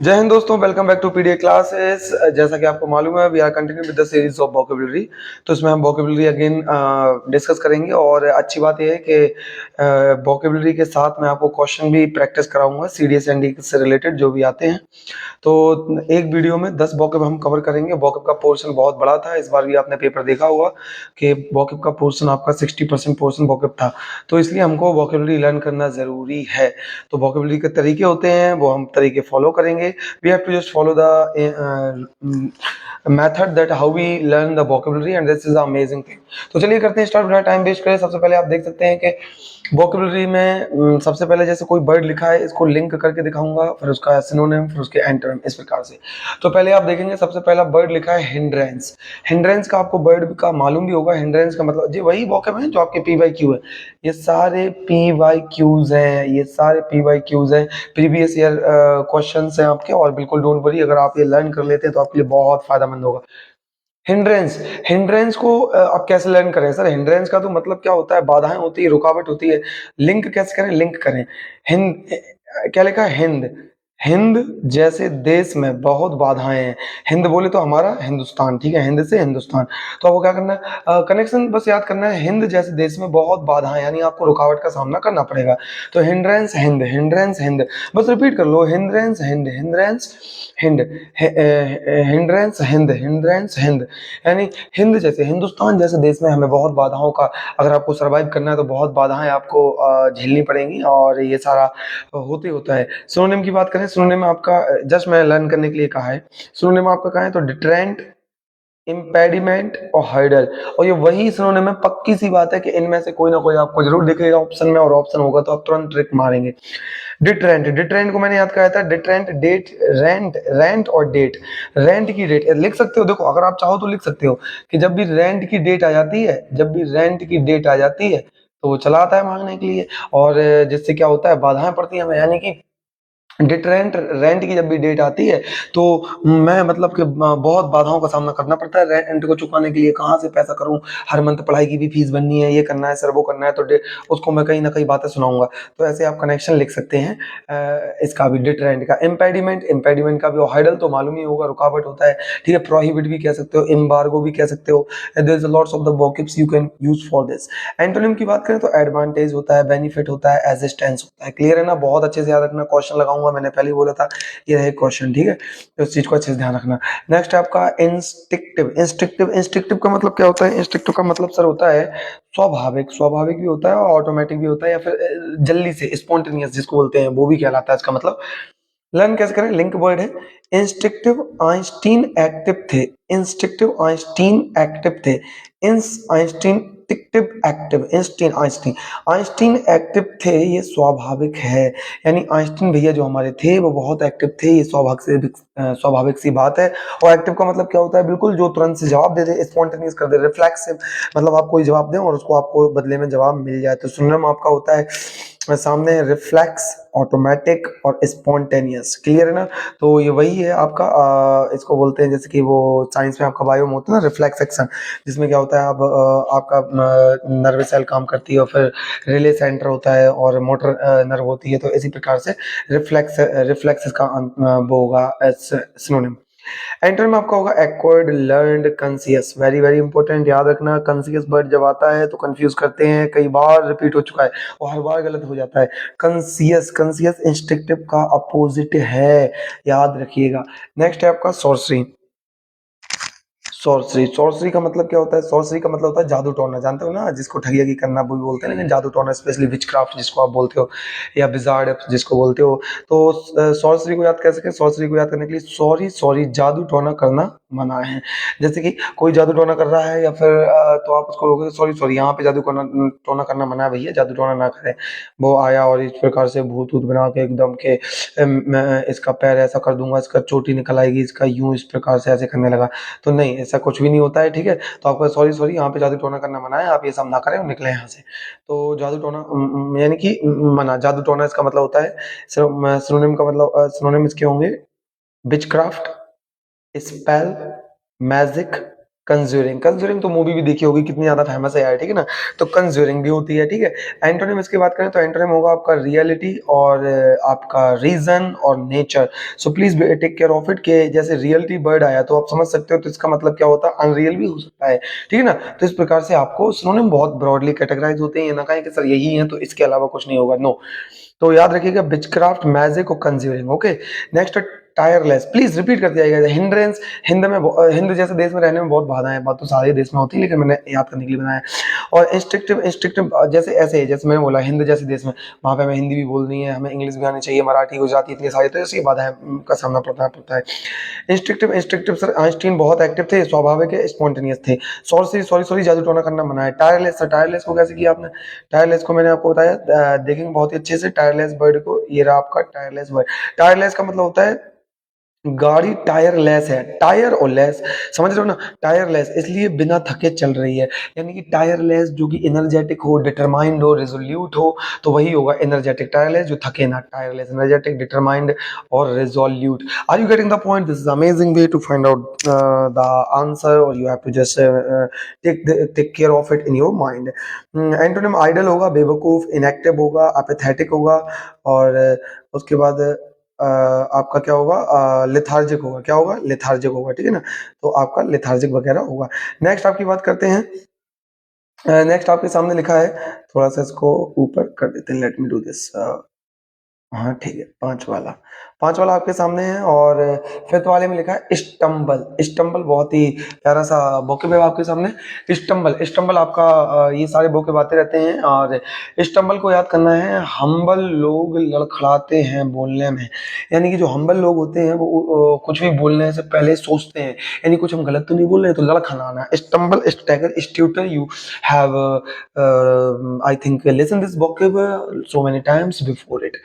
जय हिंद दोस्तों, welcome back to PDA classes. जैसा कि आपको मालूम है, we are continue with the series of vocabulary. तो इसमें हम वोकेबुलरी अगेन डिस्कस करेंगे और अच्छी बात यह है कि वोकेबुलरी के साथ मैं आपको क्वेश्चन भी प्रैक्टिस कराऊंगा सीडीएस एंड से रिलेटेड जो भी आते हैं। तो एक वीडियो में 10 वोकैब हम कवर करेंगे। वोकैब का पोर्शन बहुत बड़ा था, इस बार भी आपने पेपर देखा होगा कि वोकैब का पोर्शन आपका 60% पोर्शन वोकैब था। तो इसलिए हमको वोकैबुलरी लर्न करना जरूरी है। तो वोकैबुलरी के तरीके होते हैं, वो हम तरीके फॉलो करेंगे। We have to just follow the method that how we learn the vocabulary and this is amazing thing. तो चलिए करते हैं स्टार्ट, बिना टाइम वेस्ट करें। सबसे पहले आप देख सकते हैं कि वोकैबुलरी में सबसे पहले जैसे कोई वर्ड लिखा है, इसको लिंक करके दिखाऊंगा, फिर उसका सिनोनिम, फिर उसके एंटोनिम, इस प्रकार से। तो पहले आप देखेंगे सबसे पहला वर्ड लिखा है हिंड्रेंस। हिंड्रेंस का आपको वर्ड का मालूम भी होगा। हिंड्रेंस का मतलब जी वही वोकैब है जो आपके पी वाई क्यू है। ये सारे पी वाई क्यूज हैं, ये सारे पी वाई क्यूज हैं, प्रीवियस ईयर क्वेश्चन हैं आपके। और बिल्कुल डोंट वरी, अगर आप ये लर्न कर लेते हैं तो आपके लिए बहुत फायदेमंद होगा। हिंड्रेंस, हिंड्रेंस को आप कैसे लर्न करें सर? हिंड्रेंस का तो मतलब क्या होता है? बाधाएं होती है, रुकावट होती है। लिंक कैसे करें? लिंक करें। हिंद, क्या लिखा है? हिंद। हिंद जैसे देश में बहुत बाधाएं हैं। हिंद बोले तो हमारा हिंदुस्तान, ठीक है, हिंद से हिंदुस्तान। तो आपको क्या करना है? कनेक्शन बस याद करना है। हिंद जैसे देश में बहुत बाधाएं, यानी आपको रुकावट का सामना करना पड़ेगा। तो हिंड्रेंस हिंद, हिंड्रेंस हिंद, बस रिपीट कर लो। हिंड्रेंस हिंद, हिंड्रेंस हिंद, हिंड्रेंस हिंद, हिंड्रेंस हिंद। यानी हिंद जैसे, हिंदुस्तान जैसे देश में हमें बहुत बाधाओं का, अगर आपको सरवाइव करना है तो बहुत बाधाएं आपको झेलनी पड़ेंगी, और ये सारा होते होता है। सिनोनिम की बात करें, सिनोनिम आपका जस्ट मैं लर्न करने के लिए कहा है। सिनोनिम आपका कहा है तो डिटरेंट, इम्पेडिमेंट और हर्डल। और ये वही सिनोनिम है, पक्की सी बात है कि इनमें से कोई ना कोई आपको जरूर दिखेगा ऑप्शन में, और ऑप्शन होगा तो आप तुरंत ट्रिक मारेंगे। डिटरेंट, डिटरेंट को मैंने याद कराया था। डिटरेंट, डेट, रेंट, रेंट और डेट। रेंट की डेट लिख सकते हो, देखो अगर आप चाहो तो लिख सकते हो कि जब भी रेंट की डेट आ जाती है, जब भी रेंट की डेट आ जाती है तो वो चला आता है मांगने के लिए। और जिससे क्या होता है, बाधाएं पड़ती हैं हमें। यानी कि डिटरेंट, रेंट की जब भी डेट आती है तो मैं मतलब कि बहुत बाधाओं का सामना करना पड़ता है रेंट को चुकाने के लिए। कहाँ से पैसा करूं? हर मंथ पढ़ाई की भी फीस भरनी है, ये करना है सर, वो करना है, तो उसको मैं कहीं ना कहीं बातें सुनाऊंगा। तो ऐसे आप कनेक्शन लिख सकते हैं इसका भी, डिटरेंट का। इम्पेडिमेंट, इम्पेडिमेंट का भी। और हाइडल तो मालूम ही होगा, रुकावट होता है, ठीक है। प्रोहिबिट भी कह सकते हो, एम्बार्गो भी कह सकते हो। There is lots of the vocabs you can use for this. Antonym की बात करें तो एडवांटेज होता है, बेनिफिट होता है, एसिस्टेंस होता है। क्लियर है ना? बहुत अच्छे से याद रखना। क्वेश्चन लगाऊंगा, मैंने पहले ही बोला था ये रहे क्वेश्चन, ठीक है। तो इस चीज को अच्छे से ध्यान रखना। नेक्स्ट है आपका इंस्टिक्टिव। इंस्टिक्टिव, इंस्टिक्टिव का मतलब क्या होता है? इंस्टिक्टिव का मतलब सर होता है स्वाभाविक। स्वाभाविक भी होता है और ऑटोमेटिक भी होता है, या फिर जल्दी से, स्पॉन्टेनियस जिसको बोलते हैं, वो भी कहलाता है इसका मतलब। लर्न कैसे करें? लिंक वर्ड है इंस्टिक्टिव। आइंस्टीन एक्टिव थे, इंस्टिक्टिव आइंस्टीन एक्टिव थे। इंस आइंस्टीन टिक्टिव active, Einstein Einstein, Einstein active थे, ये स्वाभाविक है। यानी आइंस्टीन भैया जो हमारे थे वो बहुत एक्टिव थे, ये स्वाभाविक सी बात है। और एक्टिव का मतलब क्या होता है? बिल्कुल जो तुरंत से जवाब दे दे, स्पॉन्टेनियस कर दे, रिफ्लेक्सिव, मतलब आप कोई जवाब दें और उसको आपको बदले में जवाब मिल जाए। तो सुनना आपका होता है सामने रिफ्लेक्स, ऑटोमेटिक और स्पॉन्टेनियस। क्लियर है ना? तो ये वही है आपका, इसको बोलते हैं, जैसे कि वो साइंस में आपका बायो में होता है ना, रिफ्लेक्स एक्शन, जिसमें क्या होता है, आप आपका नर्वस सेल काम करती है और फिर रिले सेंटर होता है और मोटर नर्व होती है। तो इसी प्रकार से रिफ्लेक्स, रिफ्लेक्स का वो होगा सिनोनिम। एंटोनिम आपका होगा acquired, learned, conscious. Very very important, याद रखना। कंसियस वर्ड जब आता है तो कंफ्यूज करते हैं, कई बार रिपीट हो चुका है और हर बार गलत हो जाता है। कंसियस, कंसियस इंस्ट्रक्टिव का अपोजिट है, याद रखिएगा। नेक्स्ट है आपका सॉर्सरी। सॉर्सरी, सॉर्सरी का मतलब क्या होता है? सॉर्सरी का मतलब होता है जादू टोना। जानते हो ना, जिसको ठगिया की करना वो भी बोलते हैं, लेकिन जादू टोना स्पेशली विच क्राफ्ट जिसको आप बोलते हो, या विजार्ड जिसको बोलते हो। तो सॉर्सरी को याद कर सके, सॉर्सरी को याद करने के लिए सॉरी, सॉरी, जादू टोना करना मना है। जैसे कि कोई जादू टोना कर रहा है या फिर तो आप उसको रोके, सॉरी सॉरी, यहाँ पे जादू टोना करना मना है भैया, जादू टोना ना करें। वो आया और इस प्रकार से भूत ऊत बना के एकदम के मैं इसका पैर ऐसा कर दूंगा, इसका चोटी निकल आएगी, इसका यूं इस प्रकार से ऐसे करने लगा। तो नहीं, ऐसा कुछ भी नहीं होता है, ठीक है। तो आपका सॉरी सॉरी, यहाँ पे जादू टोना करना मना है, आप ये सब ना करें और निकले यहाँ से। तो जादू टोना यानी कि मना। जादू टोना इसका मतलब होता है। सिनोनिम का मतलब, सिनोनिम इसके होंगे witchcraft, spell, magic, conjuring, conjuring तो मूवी भी देखी होगी, कितनी ज्यादा फेमस है यार, ठीक है ना। तो कंज्यूरिंग भी होती है, ठीक है। एंटोनिम इसकी बात करें तो एंटोनिम होगा आपका रियलिटी और आपका रीजन और nature. So please take care of it, कि जैसे रियलिटी वर्ड आया तो आप समझ सकते हो, तो इसका मतलब क्या होता है, अनरियल भी हो सकता है, ठीक है ना। तो इस प्रकार से आपको सिनोनिम बहुत ब्रॉडली कैटेगराइज होते हैं, ये ना कहें कि सर यही है तो इसके अलावा कुछ नहीं होगा, नो। तो याद रखिएगा विचक्राफ्ट, मैजिक और conjuring, okay. Next, tireless, please repeat करते जाइएगा। हिंड्रेंस, हिंद जैसे देश में रहने में बहुत बाधाएं हैं, बात तो सारे देश में होती है, लेकिन मैंने याद करने के लिए बनाया। और इंस्ट्रक्टिव, इंस्ट्रक्टिव जैसे ऐसे, जैसे मैंने बोला हिंद जैसे देश में, वहां पे हमें हिंदी भी बोलनी है, हमें इंग्लिश भी आनी चाहिए, मराठी, गुजराती, इतनी सारी, तो ऐसी बाधाएं का सामना पड़ता है। इंस्ट्रक्टिव, इंस्ट्रक्टिव सर आइंस्टीन बहुत एक्टिव थे, स्वाभाविक है, स्पॉन्टेनियस थे। सॉरी सॉरी सॉरी, जादू टोना करना मना है। टायरलेस, सर टायरलेस को कैसे किया आपने? टायरलेस को मैंने आपको बताया, देखेंगे बहुत ही अच्छे से टायरलेस बर्ड को, ये रहा आपका टायरलेस बर्ड। टायरलेस का मतलब होता है गाड़ी टायरलेस है, टायर और लेस, समझ रहे हो ना, टायरलेस इसलिए बिना थके चल रही है, यानी कि टायरलेस जो कि एनर्जेटिक हो, डिटरमाइंड हो, रेजोल्यूट हो, तो वही होगा एनर्जेटिक। टायरलेस जो थके ना, टायरलेस, एनर्जेटिक, डिटरमाइंड और resolute. Are you getting the point? This is amazing way to find out the answer, और you have to just take care of it in your mind. Antonym idle होगा, बेवकूफ, inactive होगा, अपेथेटिक होगा, और उसके बाद आपका क्या होगा, लेथार्जिक होगा, क्या होगा, लेथार्जिक होगा, ठीक है ना। तो आपका लेथार्जिक वगैरह होगा। नेक्स्ट आपकी बात करते हैं, नेक्स्ट आपके सामने लिखा है, थोड़ा सा इसको ऊपर कर देते हैं, लेट मी डू दिस। हाँ ठीक है, पांच वाला आपके सामने है, और फिफ्थ वाले में लिखा है स्टम्बल। स्टम्बल बहुत ही प्यारा सा वोकैब है आपके सामने। स्टम्बल, स्टम्बल आपका ये सारे वोकैब आते रहते हैं, और स्टम्बल को याद करना है, हम्बल लोग लड़खड़ाते हैं बोलने में, यानी कि जो हम्बल लोग होते हैं वो कुछ भी बोलने से पहले सोचते हैं, यानी कुछ हम गलत तो नहीं बोल रहे हैं, तो लड़खड़ाना। Stumble, stagger, stutter, you have I think listen this vocab so many times before it.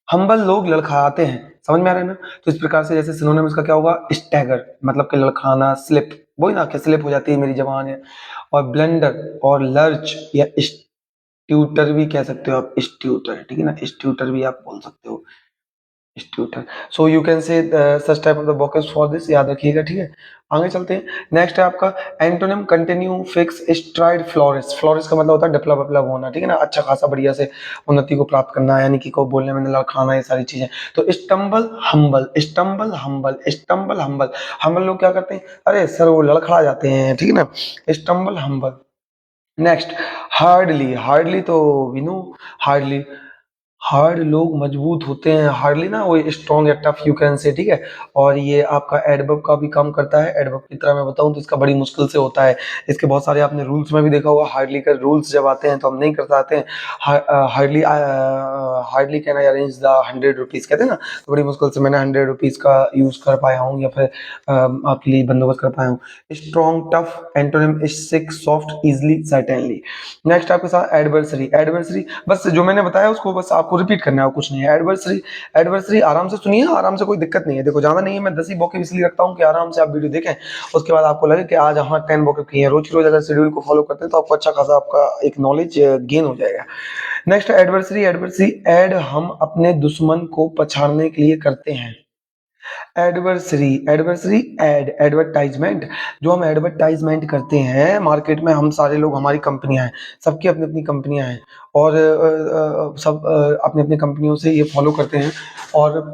Humble लोग लड़खड़ाते हैं, समझ में आ रहा है ना। तो इस प्रकार से, जैसे सिनोनिम इसका क्या होगा, स्टैगर, मतलब कि लड़खड़ाना, स्लिप, वही ना कि स्लिप हो जाती है मेरी जबान है। और ब्लंडर और लर्च या स्ट्यूटर भी कह सकते हो आप, स्ट्यूटर, ठीक है ना, स्ट्यूटर भी आप बोल सकते हो, tutor. So you can say such type of the vocabs for this, याद रखिएगा, ठीक है। आगे चलते हैं। नेक्स्ट है आपका antonym, continue, fix, STRIDE, flourish. Flourish का मतलब होता है डेवलप डेवलप होना, ठीक है ना, अच्छा खासा बढ़िया से उन्नति को प्राप्त करना, यानी कि को बोलने में लड़खड़ाना, ये सारी चीजें। तो stumble humble, stumble humble, stumble humble. Humble लोग क्या करते हैं, अरे सर वो लड़खड़ा जाते हैं, ठीक है ना, stumble humble. Next, hardly, hardly तो वी नो, हार्डली, हार्ड लोग मजबूत होते हैं, हार्डली ना वो स्ट्रॉन्ग या टफ, यू कैन से, ठीक है। और ये आपका एडवर्ब का भी काम करता है, एडवर्ब की तरह मैं बताऊं तो इसका बड़ी मुश्किल से होता है। इसके बहुत सारे आपने रूल्स में भी देखा होगा, हार्डली का रूल्स जब आते हैं तो हम नहीं कर पाते हैं। Hardly, hardly can I arrange the 100 rupees, कहते हैं ना, तो बड़ी मुश्किल से मैंने 100 रुपीज का यूज कर पाया हूँ, या फिर आपके लिए बंदोबस्त कर पाया हूँ। स्ट्रॉन्ग, टफ, एंटोनिम सिक, सॉफ्ट, इजली, सर्टेनली। नेक्स्ट आपके साथ एडवर्सरी, एडवर्सरी बस जो मैंने बताया उसको बस आपको रिपीट करना है, कुछ नहीं है। एडवर्सरी, एडवर्सरी आराम से सुनिए, आराम से, कोई दिक्कत नहीं है। देखो ज्यादा नहीं है, मैं 10 ही बॉकेब इसलिए रखता हूँ कि आराम से आप वीडियो देखें, उसके बाद आपको लगे कि आज हाँ 10 बॉकेब की है। रोज की रोज अगर शेड्यूल को फॉलो करते हैं तो आपको अच्छा खासा आपका एक नॉलेज गेन हो जाएगा। नेक्स्ट एडवर्सरी, एडवर्सरी एड हम अपने दुश्मन को पछाड़ने के लिए करते हैं। एडवर्सरी, एडवर्सरी एड, एडवर्टाइजमेंट, जो हम एडवर्टाइजमेंट करते हैं मार्केट में, हम सारे लोग, हमारी कंपनियां हैं, सबकी अपनी अपनी कंपनियां हैं, और सब अपनी अपनी कंपनियों से ये फॉलो करते हैं। और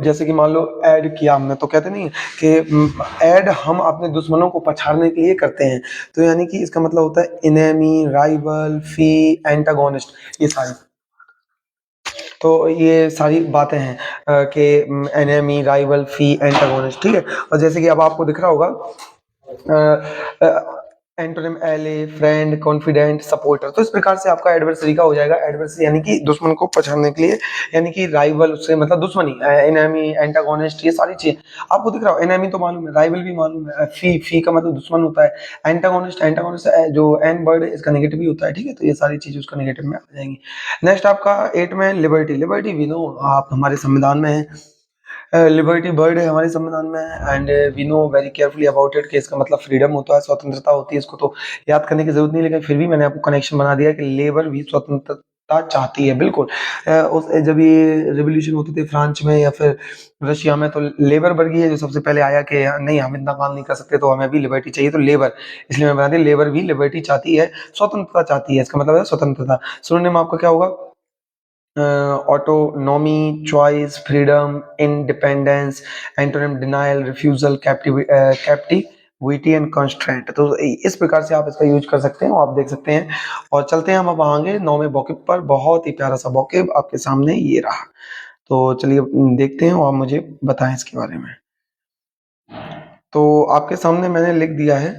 जैसे कि मान लो ऐड किया हमने, तो कहते नहीं कि ऐड हम अपने दुश्मनों को पछाड़ने के लिए करते हैं, तो यानी कि इसका मतलब होता है इनेमी, राइवल, फी, एंटागोनिस्ट, ये सारी, तो ये सारी बातें हैं कि एनिमी, राइवल, फी, एंटागोनिस्ट, ठीक है। और जैसे कि अब आपको दिख रहा होगा एंटोनिम एले, फ्रेंड, कॉन्फिडेंट, सपोर्टर, तो इस प्रकार से आपका एडवर्सरी का हो जाएगा। एडवर्सरी यानी कि दुश्मन को पछाड़ने के लिए, यानी कि राइवल उससे मतलब दुश्मनी, एनिमी, एंटागोनिस्ट, ये सारी चीजें आपको दिख रहा हो। एनिमी तो मालूम है, राइवल भी मालूम है, फी, फी का मतलब दुश्मन होता है। एंटागोनिस्ट, एंटागोनिस्ट जो एन वर्ड है इसका नेगेटिव भी होता है, ठीक है, तो ये सारी चीजें उसका नेगेटिव में आ जाएंगी। नेक्स्ट आपका 8 में लिबर्टी, लिबर्टी वी नो, आप हमारे संविधान में है, लिबर्टी बर्ड है हमारे संविधान में, and we know very carefully about it, कि इसका मतलब फ्रीडम होता है, स्वतंत्रता होती है, इसको तो याद करने की जरूरत नहीं, लेकिन फिर भी मैंने आपको कनेक्शन बना दिया कि लेबर भी स्वतंत्र चाहती है, बिल्कुल। उस जब ये रिवॉल्यूशन होते थे फ्रांस में या फिर रशिया में, तो लेबर वर्ग ही है जो सबसे पहले आया कि नहीं, हम इतना काम नहीं कर सकते, तो हमें भी लिबर्टी चाहिए, तो लेबर, इसलिए मैं बता दी, लेबर भी लिबर्टी चाहती है, स्वतंत्रता चाहती है, इसका मतलब है स्वतंत्रता। सिनोनिम आपका क्या होगा? Autonomy, choice, freedom, independence, antonym denial, refusal, captivity and constraint. तो इस प्रकार से आप इसका यूज कर सकते हैं, और आप देख सकते हैं। और चलते हैं हम अब आगे 9वें वोकैब पर। बहुत ही प्यारा सा वोकैब आपके सामने ये रहा। तो चलिए देखते हैं और आप मुझे बताएं इसके बारे में। तो आपके सामने मैंने लिख दिया है,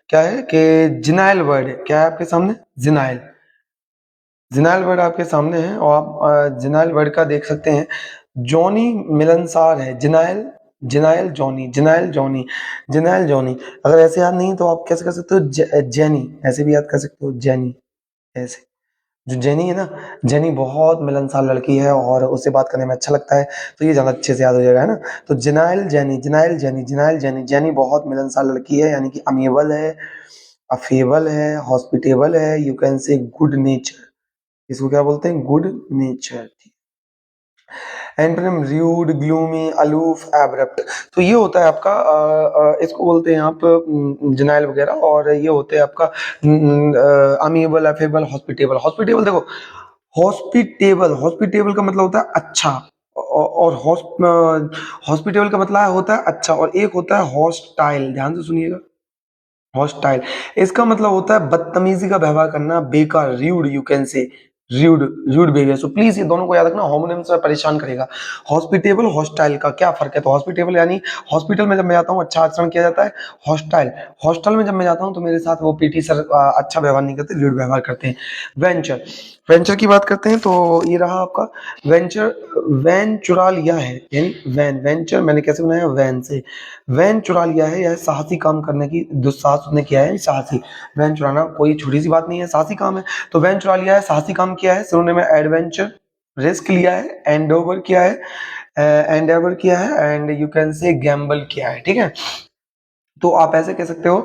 क्या है कि जिनाइल वर्ड है। क्या है आपके सामने? जिनाइल। जिनाइल वर्ड आपके सामने है, और आप जिनाइल वर्ड का देख सकते हैं। जॉनी मिलनसार है। जिनाइल, जिनाइल जॉनी, जिनाइल जॉनी, जिनाइल जॉनी। अगर ऐसे याद नहीं तो आप कैसे कर सकते हो? जेनी, ऐसे भी याद कर सकते हो, जेनी, ऐसे। जो जेनी है ना, जेनी बहुत मिलनसार लड़की है और उससे बात करने में अच्छा लगता है, तो ये ज्यादा अच्छे से याद हो जाएगा, है ना। तो जिनाइल जेनी, जिनाइल जेनी, जिनाइल जेनी। जेनी बहुत मिलनसार लड़की है, यानी कि अमेबल है, अफेबल है, हॉस्पिटेबल है, you can say good nature. इसको क्या बोलते हैं? Good nature. Antonym rude, gloomy, aloof, abrupt. तो ये होता है आपका इसको बोलते हैं आप जनाइल वगैरह, और ये होते हैं आपका अमीबल, अफेबल, हॉस्पिटेबल। हॉस्पिटेबल देखो, हॉस्पिटेबल, हॉस्पिटेबल का मतलब होता है अच्छा, और हॉस्पिटेबल का मतलब होता है अच्छा, और एक होता है हॉस्टाइल। ध्यान से सुनिएगा, हॉस्टाइल, इसका मतलब होता है बदतमीजी का व्यवहार करना, बेकार, rude, you can say rude, rude behaviour. So please ये दोनों को याद रखना, होमोनिम से परेशान करेगा। हॉस्पिटेबल, हॉस्टाइल का क्या फर्क है? तो हॉस्पिटेबल यानी हॉस्पिटल में जब मैं जाता हूँ अच्छा आचरण किया जाता है। हॉस्टाइल, हॉस्टल में जब मैं जाता हूँ तो मेरे साथ वो पीटी सर अच्छा व्यवहार नहीं करते, र्यूड व्यवहार करते हैं। वेंचर, वेंचर की बात करते हैं तो ये रहा आपका वेंचर। वैन चुरा लिया है, यानी वैन, वेंचर मैंने कैसे बनाया? वैन से। वैन चुरा लिया है, यह साहसी काम करने की दुस्साहस उसने किया है, साहसी। वैन चुराना कोई छोटी सी बात नहीं है, साहसी काम है। तो वैन चुरा लिया है, साहसी काम किया है। सिनोनिम में एडवेंचर, रिस्क लिया है, एंडोवर किया है, एंडेवर किया है, and you can say Gamble किया है। ठीक है, तो आप ऐसे कह सकते हो,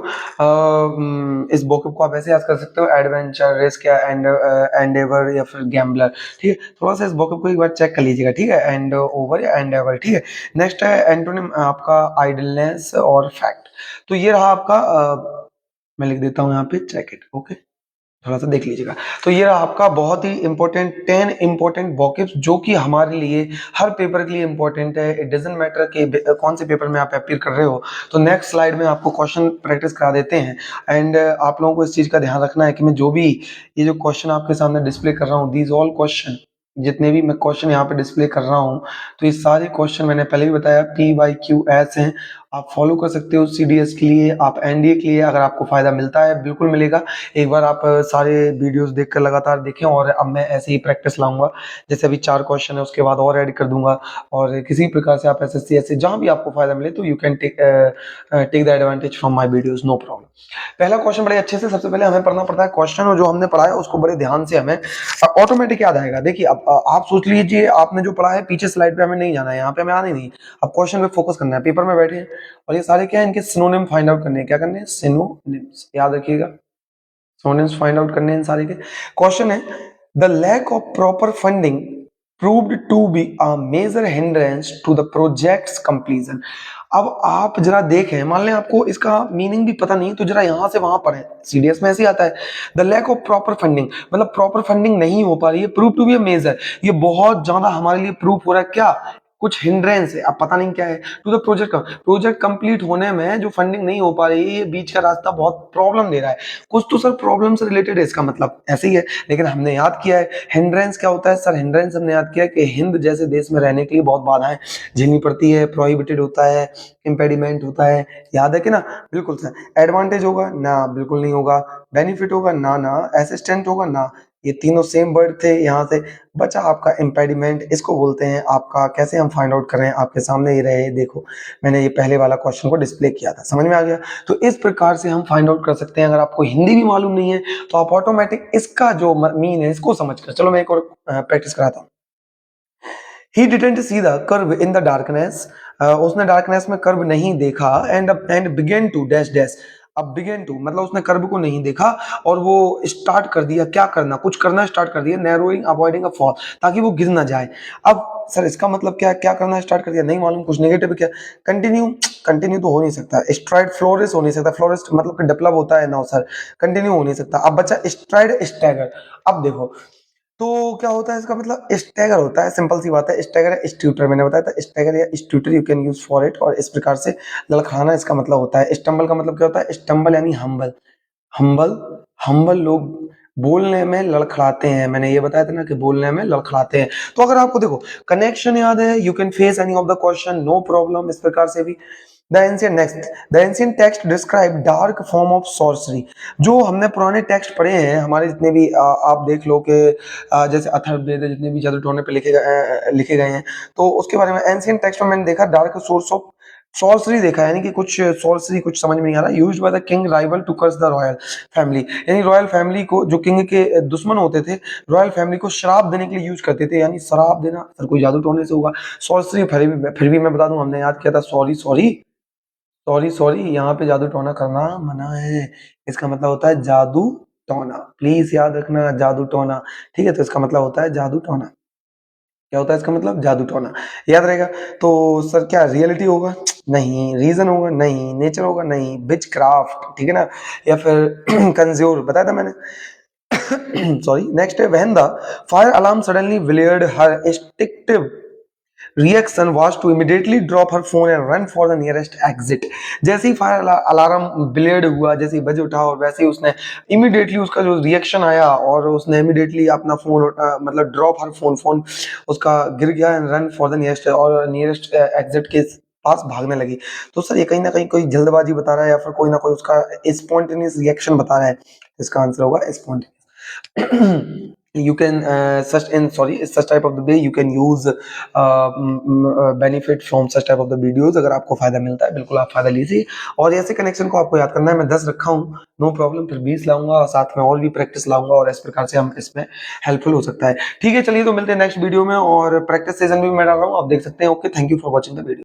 इस वोकैब को आप ऐसे याद कर सकते हो, एडवेंचर, रिस्क या एंडेवर या फिर गैम्बलर। ठीक है, थोड़ा सा इस वोकैब को एक बार चेक कर लीजिएगा। ठीक है, एंड ओवर या एंडेवर। ठीक है, नेक्स्ट है एंटोनिम आपका आइडलनेस और फैक्ट। तो ये रहा आपका मैं लिख देता हूँ यहाँ पे, चेक इट। ओके, थोड़ा सा देख लीजिएगा। तो ये रहा आपका बहुत ही इंपॉर्टेंट 10 इंपॉर्टेंट वोकैब्स, जो कि हमारे लिए हर पेपर के लिए इंपॉर्टेंट है। इट डजंट मैटर कि कौन से पेपर में आप अपीयर कर रहे हो। तो नेक्स्ट स्लाइड में आपको क्वेश्चन प्रैक्टिस करा देते हैं, एंड आप लोगों को इस चीज का ध्यान रखना है कि मैं जो भी ये जो क्वेश्चन आपके सामने डिस्प्ले कर रहा हूँ, दीज ऑल क्वेश्चन, जितने भी मैं क्वेश्चन यहाँ पे डिस्प्ले कर रहा हूँ, तो ये सारे क्वेश्चन मैंने पहले भी बताया PYQS हैं। आप फॉलो कर सकते हो CDS के लिए, आप NDA के लिए। अगर आपको फायदा मिलता है, बिल्कुल मिलेगा। एक बार आप सारे वीडियोस देखकर लगातार देखें, और अब मैं ऐसे ही प्रैक्टिस लाऊंगा। जैसे अभी 4 क्वेश्चन है, उसके बाद और ऐड कर दूंगा। और किसी प्रकार से आप SSC ऐसे जहां भी आपको फायदा मिले, तो you can take the advantage from my videos, no problem. पहला क्वेश्चन बड़े अच्छे से, सबसे पहले हमें पढ़ना पड़ता है क्वेश्चन, और जो हमने पढ़ा है उसको बड़े ध्यान से हमें ऑटोमेटिक याद आएगा। देखिए, अब आप सोच लीजिए, आपने जो पढ़ा है पीछे स्लाइड पे हमें नहीं जाना है, यहाँ पे हमें आना ही नहीं। अब क्वेश्चन पे फोकस करना है, पेपर में बैठे हैं, और ये सारे क्या है, इनके सिनोनिम फाइंड आउट करने हैं। क्या करने हैं? सिनोनिम्स, याद रखिएगा, सिनोनिम्स फाइंड आउट करने हैं इन सारे के। क्वेश्चन है, the lack of proper funding proved to be a major hindrance to the project's completion। अब आप जरा देखें, मान लें आपको इसका मीनिंग भी पता नहीं, तो जरा यहां से वहां पढ़ें। CDS में ऐसे ही आता है, the lack of proper funding, मतलब प्रॉपर फंडिंग नहीं हो पा रही है, prove to be a major, ये बहुत ज्यादा हमारे लिए प्रूफ हो रहा है क्या, कुछ हिंड्रेंस है, अब पता नहीं क्या है, टू द प्रोजेक्ट का, प्रोजेक्ट कंप्लीट होने में जो फंडिंग नहीं हो पा रही है, ये बीच का रास्ता बहुत प्रॉब्लम दे रहा है। कुछ तो सर प्रॉब्लम से रिलेटेड है, इसका मतलब ऐसे ही है। लेकिन हमने याद किया है हिंड्रेंस क्या होता है सर, हिंड्रेंस हमने याद किया कि हिंद जैसे देश में रहने के लिए बहुत बाधाएं झेलनी पड़ती है, प्रोहिबिटेड होता है, इम्पेडिमेंट होता है, याद है कि ना? बिल्कुल सर। एडवांटेज होगा ना? बिल्कुल नहीं होगा। बेनिफिट होगा ना? ना। असिस्टेंट होगा ना? ये तीनों सेम वर्ड थे। यहाँ से बचा आपका इम्पेडिमेंट, इसको बोलते हैं आपका, कैसे हम फाइंड आउट करें, आपके सामने ही रहे, देखो मैंने ये पहले वाला क्वेश्चन को डिस्प्ले किया था, समझ में आ गया? तो इस प्रकार से हम फाइंड आउट कर सकते हैं। अगर आपको हिंदी भी मालूम नहीं है तो आप ऑटोमेटिक इसका जो मीन है इसको समझ कर, चलो मैं एक और प्रैक्टिस कराता हूँ। He didn't see the curve in the darkness, उसने डार्कनेस में कर्व नहीं देखा, and began to dash dash, अब बिगेन टू मतलब उसने कर्व को नहीं देखा और वो स्टार्ट कर दिया, क्या करना, कुछ करना स्टार्ट कर दिया, नैरोइंग अवॉइडिंग अ फॉल, ताकि वो गिर ना जाए। अब सर इसका मतलब क्या, क्या करना स्टार्ट कर दिया, नहीं मालूम, कुछ नेगेटिव क्या, कंटिन्यू, कंटिन्यू तो हो नहीं सकता, स्ट्राइड फ्लोरिस हो नहीं सकता, फ्लोरिस मतलब कि डेवलप होता है ना सर, कंटिन्यू हो नहीं सकता। अब बच्चा स्ट्राइड स्टैगर, अब देखो तो क्या होता है इसका मतलब स्टैगर होता है, सिंपल सी बात है, स्टैगर है स्ट्यूटर, मैंने बताया था स्टैगर या stutter you can use for it, और इस प्रकार से ललखाना इसका मतलब होता है। स्टम्बल का मतलब क्या होता है, स्टम्बल यानी हम्बल, हम्बल, हम्बल लोग बोलने में लड़खड़ाते हैं, मैंने ये बताया था ना कि बोलने में लड़खड़ाते हैं। तो अगर आपको देखो कनेक्शन याद है, you can face any of the question no problem, इस प्रकार से भी। The ancient next, the ancient text describe dark form of sorcery, जो हमने पुराने टेक्स्ट पढ़े हैं हमारे जितने भी आप देख लो कि जैसे अथर्ववेद जितने भी जादू टोने पे लिखे गए हैं, तो उसके बारे में एंशियंट टेक्स्ट में मैंने देखा डार्क सोर्स ऑफ सॉर्सरी देखा, यानी कि कुछ सॉर्सरी कुछ समझ में नहीं आ रहा, used by the king rival to curse the royal family, यानी रॉयल फैमिली को, जो किंग के दुश्मन होते थे, रॉयल फैमिली को श्राप देने के लिए यूज करते थे, यानी श्राप देना सर कोई जादू टोने से होगा, सॉर्सरी फिर भी मैं बता दूं, हमने याद किया था, सॉरी सॉरी सॉरी सॉरी, यहाँ पे जादू टोना करना मना है, इसका मतलब होता है जादू टोना, प्लीज याद रखना, जादू टोना, ठीक है, तो इसका मतलब होता है जादू टोना, क्या होता है इसका मतलब, जादू टोना, याद रहेगा। तो सर क्या रियलिटी होगा, नहीं, रीजन होगा, नहीं, नेचर होगा, नहीं, विच क्राफ्ट, ठीक है ना, या फिर कंज्यूर, बताया था मैंने। सॉरी, नेक्स्ट है, when the fire alarm suddenly blared her instinctive reaction was to immediately drop her phone and run for the nearest exit, जैसे ही फायर अलार्म ब्लेड हुआ, जैसे ही बज उठा, और वैसे ही उसने इमीडिएटली, उसका जो रिएक्शन आया, और उसने इमीडिएटली अपना फोन मतलब ड्रॉप हर फोन, फोन उसका गिर गया, and run for the nearest, और नियरेस्ट एग्जिट के पास भागने लगी। तो सर ये कहीं ना कहीं कोई जल्दबाजी बता रहा है, या फिर कोई ना कोई उसका स्पॉन्टेनियस रिएक्शन बता रहा है, इसका आंसर होगा spontaneous. you can such type of the way you can use benefit from such type of the videos, अगर आपको फायदा मिलता है बिल्कुल आप फायदा लीजिए, और ऐसे कनेक्शन को आपको याद करना है, मैं 10 रखा हूँ, नो प्रॉब्लम, फिर 20 लाऊंगा, और साथ में और भी प्रैक्टिस लाऊंगा, और इस प्रकार से हम इसमें हेल्पफुल हो सकता है। ठीक है, चलिए तो मिलते हैं नेक्स्ट वीडियो में, और प्रैक्टिस सेशन भी मैं डाल रहा हूँ, आप देख सकते हैं। Okay, thank you for watching the video.